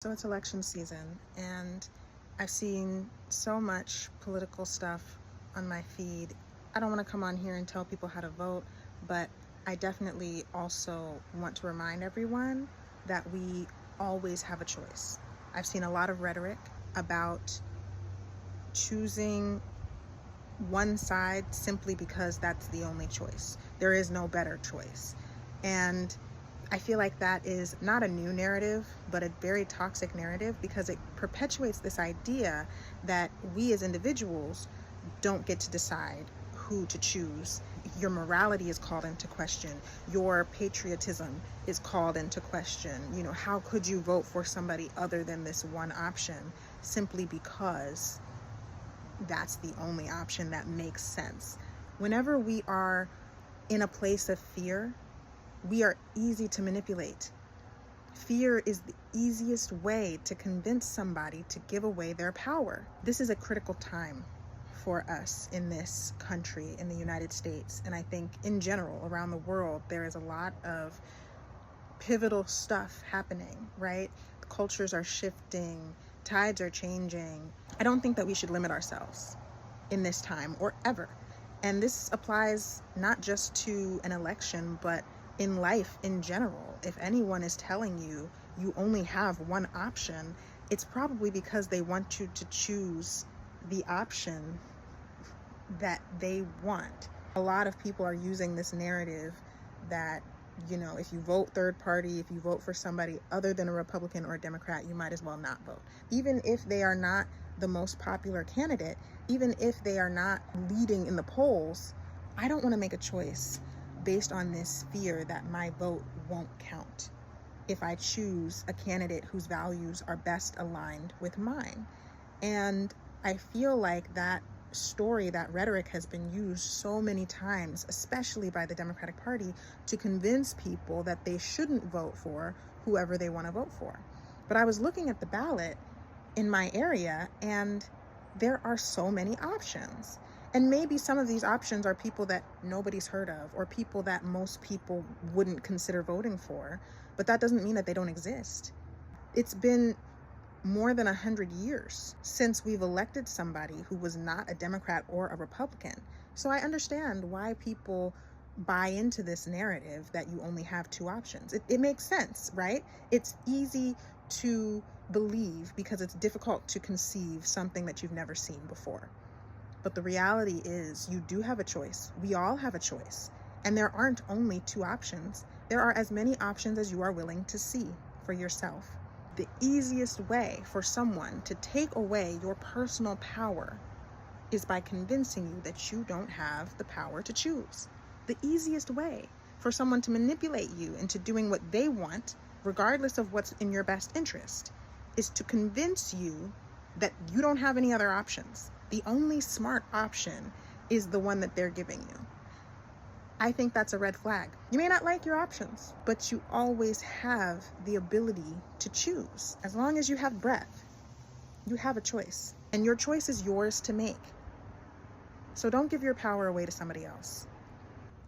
So it's election season, and I've seen so much political stuff on my feed. I don't want to come on here and tell people how to vote, but I definitely also want to remind everyone that we always have a choice. I've seen a lot of rhetoric about choosing one side simply because that's the only choice. There is no better choice. And I feel like that is not a new narrative, but a very toxic narrative because it perpetuates this idea that we as individuals don't get to decide who to choose. Your morality is called into question. Your patriotism is called into question. How could you vote for somebody other than this one option simply because that's the only option that makes sense? Whenever we are in a place of fear, we are easy to manipulate. Fear is the easiest way to convince somebody to give away their power. This is a critical time for us in this country, in the United States, and I think in general around the world, there is a lot of pivotal stuff happening, right? Cultures are shifting, tides are changing. I don't think that we should limit ourselves in this time or ever. And this applies not just to an election, but in life in general. If anyone is telling you you only have one option, it's probably because they want you to choose the option that they want. A lot of people are using this narrative that, if you vote third party, if you vote for somebody other than a Republican or a Democrat, you might as well not vote. Even if they are not the most popular candidate, even if they are not leading in the polls, I don't want to make a choice based on this fear that my vote won't count if I choose a candidate whose values are best aligned with mine. And I feel like that story, that rhetoric has been used so many times, especially by the Democratic Party, to convince people that they shouldn't vote for whoever they want to vote for. But I was looking at the ballot in my area, and there are so many options. And maybe some of these options are people that nobody's heard of or people that most people wouldn't consider voting for, but that doesn't mean that they don't exist. It's been more than 100 years since we've elected somebody who was not a Democrat or a Republican. So I understand why people buy into this narrative that you only have two options. It makes sense, right? It's easy to believe because it's difficult to conceive something that you've never seen before. But the reality is you do have a choice. We all have a choice. And there aren't only two options. There are as many options as you are willing to see for yourself. The easiest way for someone to take away your personal power is by convincing you that you don't have the power to choose. The easiest way for someone to manipulate you into doing what they want, regardless of what's in your best interest, is to convince you that you don't have any other options. The only smart option is the one that they're giving you. I think that's a red flag. You may not like your options, but you always have the ability to choose. As long as you have breath, you have a choice, and your choice is yours to make. So don't give your power away to somebody else.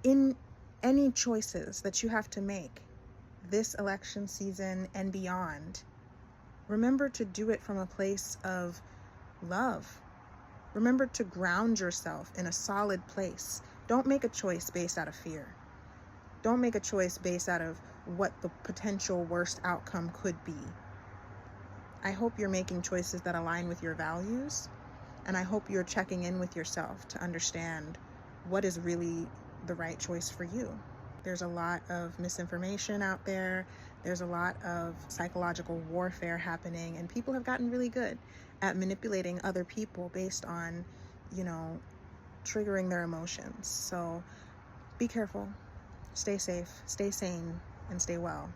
In any choices that you have to make this election season and beyond, remember to do it from a place of love. Remember to ground yourself in a solid place. Don't make a choice based out of fear. Don't make a choice based out of what the potential worst outcome could be. I hope you're making choices that align with your values, and I hope you're checking in with yourself to understand what is really the right choice for you. There's a lot of misinformation out there. There's a lot of psychological warfare happening, and people have gotten really good at manipulating other people based on, triggering their emotions. So be careful, stay safe, stay sane, and stay well.